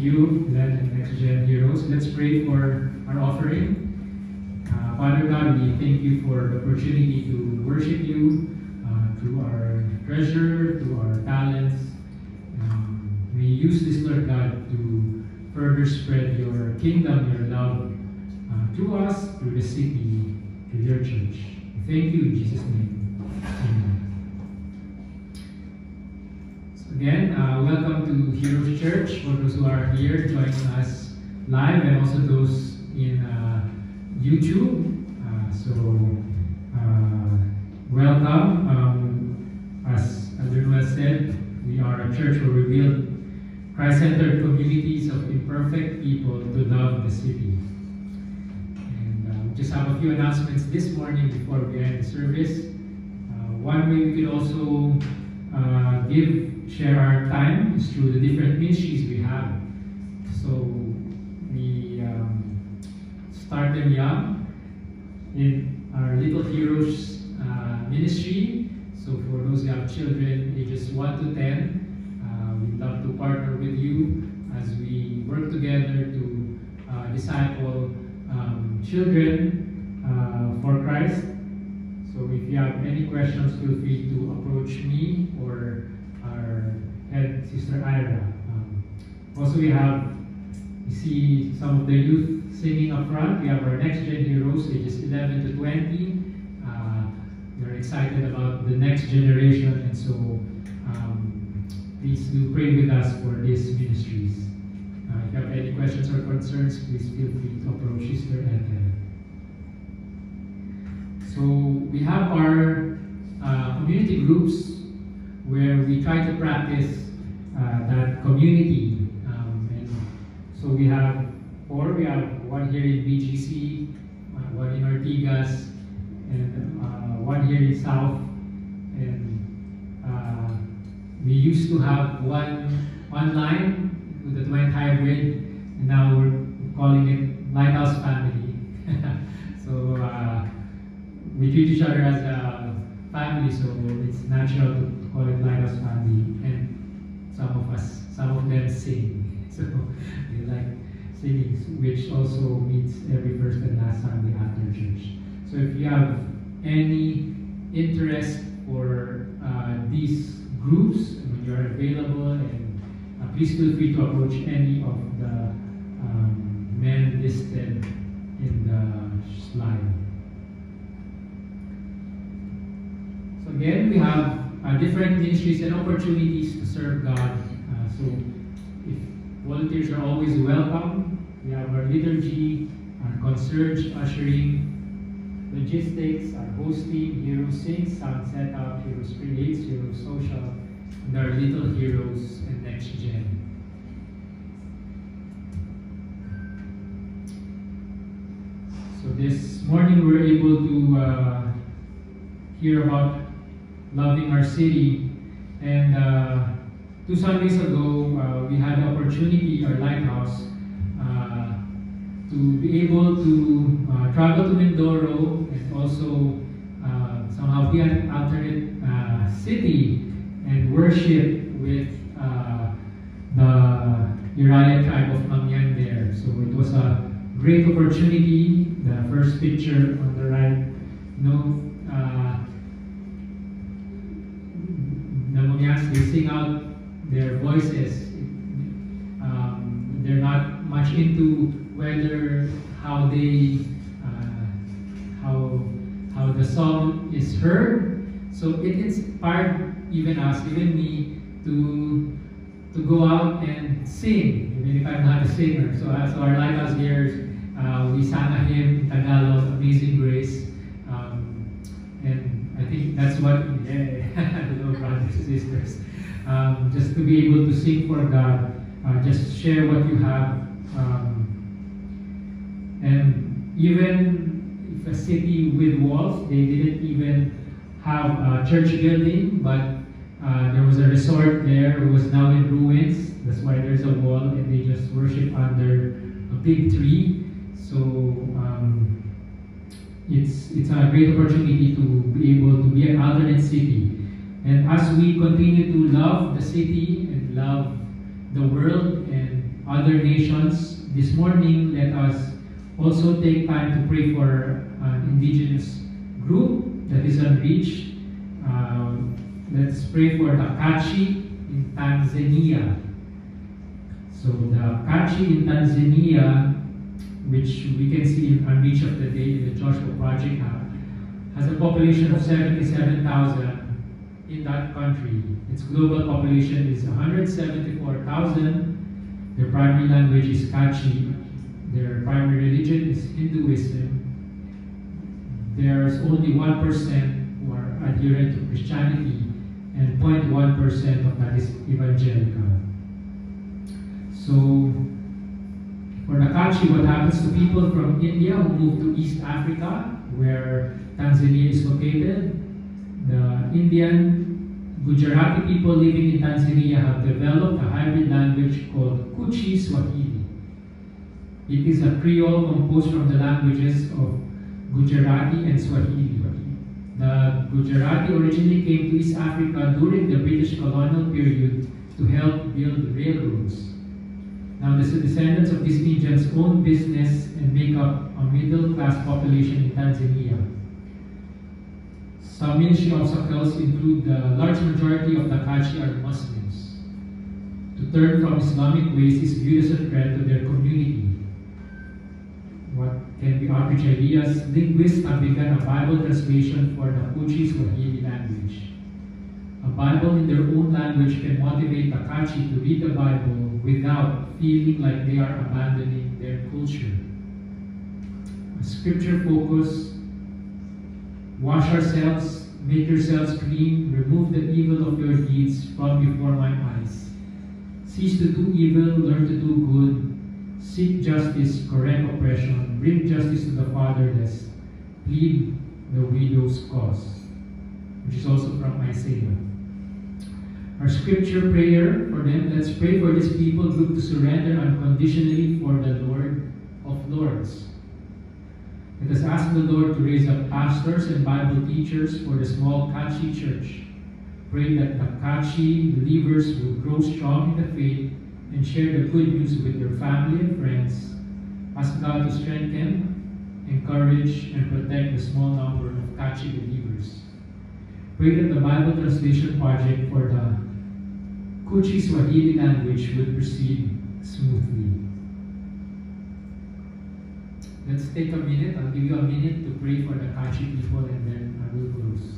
you, Glenn and Next Gen Heroes. Let's pray for our offering. Father God, we thank you for the opportunity to worship you through our treasure, through our talents. We use this, Lord God, to further spread your kingdom, your love through us, through the city, through your church. Thank you in Jesus' name. Amen. So again, welcome to Heroes Church for those who are here joining us live and also those in YouTube. Welcome. As Adrian said, we are a church where we build Christ-centered communities of imperfect people to love the city. And we just have a few announcements this morning before we end the service. One way we could also share our time is through the different ministries we have. So we start them young in our Little Heroes ministry. So for those who have children ages 1 to 10, we'd love to partner with you as we work together to disciple children for Christ. So if you have any questions, feel free to approach me or our head sister Ira. Also, you see some of the youth singing up front. We have our Next Gen Heroes, ages 11 to 20. We're excited about the next generation, and so please do pray with us for these ministries. If you have any questions or concerns, please feel free to approach Sister Ethel. So we have our community groups where we try to practice that community. And so we have 4. We have one here in BGC, one in Ortigas, and one here in South. And we used to have one online with the Twent hybrid, and now we're calling it Lighthouse Family. So we treat each other as a family, so it's natural to call it Lighthouse Family. And some of them sing, so they like singing, which also meets every first and last Sunday after church. So if you have any interest for these groups, when you are available, and please feel free to approach any of the men listed in the slide. So again, we have different ministries and opportunities to serve God. So if volunteers are always welcome. We have our liturgy, our concierge, ushering, logistics, our hosting, Hero Sings, sound setup, Heroes Creates, Heroes Social, and our Little Heroes and Next Gen. So this morning we were able to hear about loving our city, and 2 Sundays ago we had the opportunity, our Lighthouse, to be able to travel to Mindoro and also somehow be an alternate city and worship with the Uriah tribe of Mangyan there. So it was a great opportunity. The first picture on the right, the Mangyans, they sing out their voices. They're not much into whether how the song is heard. So it inspired even us, even me, to go out and sing, even if I'm not a singer. So as our Lighthouse years, we sang a hymn in Tagalog, Amazing Grace, and I think that's what, hello brothers and sisters, just to be able to sing for God, just share what you have. And even if a city with walls, they didn't even have a church building, but there was a resort there. It was now in ruins. That's why there's a wall, and they just worship under a big tree. So it's a great opportunity to be able to be an alternate city. And as we continue to love the city and love the world and other nations. This morning, let us also take time to pray for an indigenous group that is unreached. Let's pray for the Kachi in Tanzania. So the Kachi in Tanzania, which we can see in Unreach of the Day in the Joshua Project, has a population of 77,000 in that country. Its global population is 174,000. Their primary language is Kachi. Their primary religion is Hinduism. There's only 1% who are adherent to Christianity, and 0.1% of that is evangelical. So, for the Kachi, what happens to people from India who move to East Africa, where Tanzania is located? The Indian Gujarati people living in Tanzania have developed a hybrid language called Kuchi Swahili. It is a Creole composed from the languages of Gujarati and Swahili. The Gujarati originally came to East Africa during the British colonial period to help build railroads. Now the descendants of these Indians own business and make up a middle-class population in Tanzania. Some ministry obstacles include the large majority of the Kachi are Muslims. To turn from Islamic ways is viewed as a threat to their community. What can be outreach ideas? Linguists have begun a Bible translation for the Kuchi Swahili language. A Bible in their own language can motivate the Kachi to read the Bible without feeling like they are abandoning their culture. A scripture focus: wash ourselves, make yourselves clean, remove the evil of your deeds from before my eyes. Cease to do evil, learn to do good. Seek justice, correct oppression, bring justice to the fatherless, plead the widow's cause, which is also from Isaiah. Our scripture prayer for them: let's pray for this people group to surrender unconditionally for the Lord of Lords. Let us ask the Lord to raise up pastors and Bible teachers for the small Kachi church. Pray that the Kachi believers will grow strong in the faith and share the good news with their family and friends. Ask God to strengthen, encourage, and protect the small number of Kachi believers. Pray that the Bible translation project for the Kuchi Swahili language will proceed smoothly. Let's take a minute. I'll give you a minute to pray for the Kachi people, and then I will close.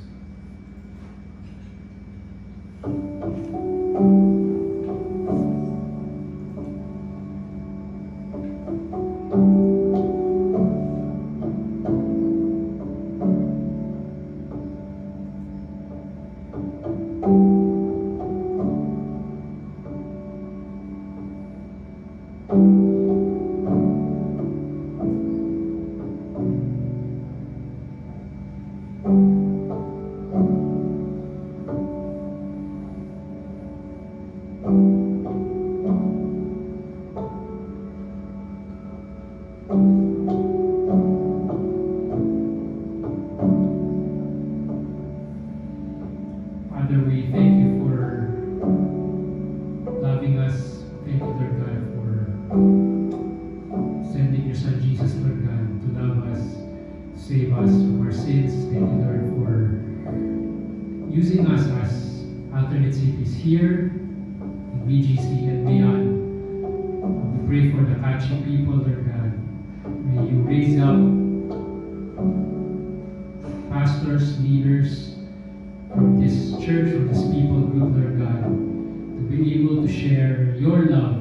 Father, we thank you for loving us. Thank you, Lord God, for sending your Son Jesus, Lord God, to love us, save us from our sins. Thank you, Lord, for using us as alternate cities here in BGC and beyond. We pray for the Kachi people, Lord God. May you raise up pastors, leaders from this church, from this people group, Lord God, to be able to share your love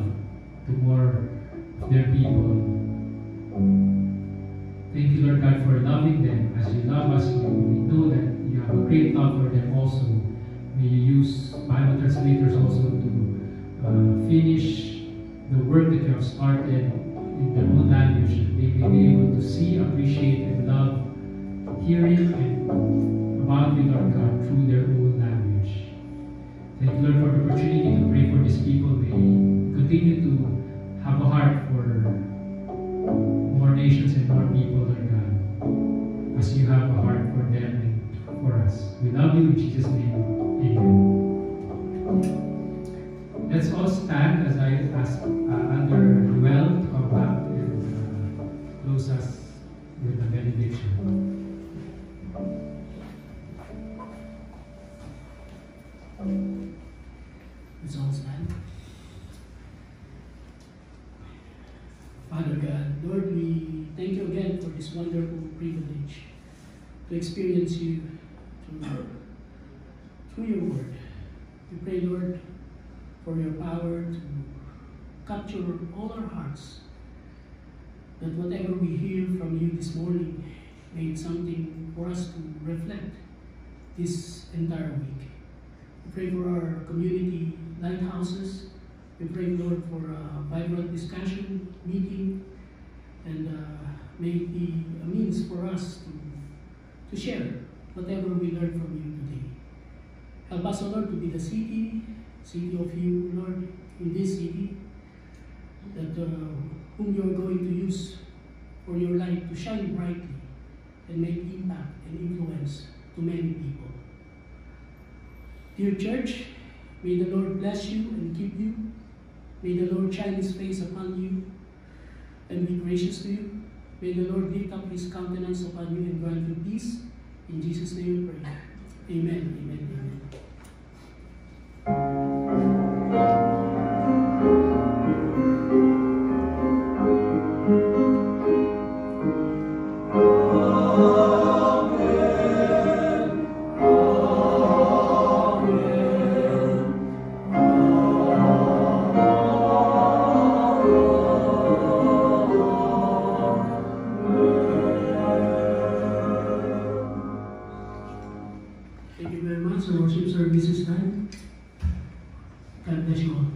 to more of their people. Thank you, Lord God, for loving them as you love us. We know that you have a great love for them also. May you use Bible translators also to finish the work that you have started in their own language, that they may be able to see, appreciate, and love, hearing, and about you, Lord God, through their own language. Thank you, Lord, for the opportunity to pray for these people. May continue to have a heart for more nations and more people, Lord God, as you have a heart for them and for us. We love you in Jesus' name. Amen. Let's all stand as I ask Elder wonderful privilege to experience you through your word. We pray, Lord, for your power to capture all our hearts, that whatever we hear from you this morning made something for us to reflect this entire week. We pray for our community lighthouses. We pray, Lord, for a vibrant discussion, meeting, and may it be a means for us to share whatever we learn from you today. Help us, O Lord, to be the city of you, Lord, in this city, that whom you are going to use for your light to shine brightly and make impact and influence to many people. Dear church, may the Lord bless you and keep you. May the Lord shine his face upon you and be gracious to you. May the Lord lift up his countenance upon you and grant you peace. In Jesus' name we pray. Amen, amen, amen. Thank you very much. Our worship service is done. God bless you all.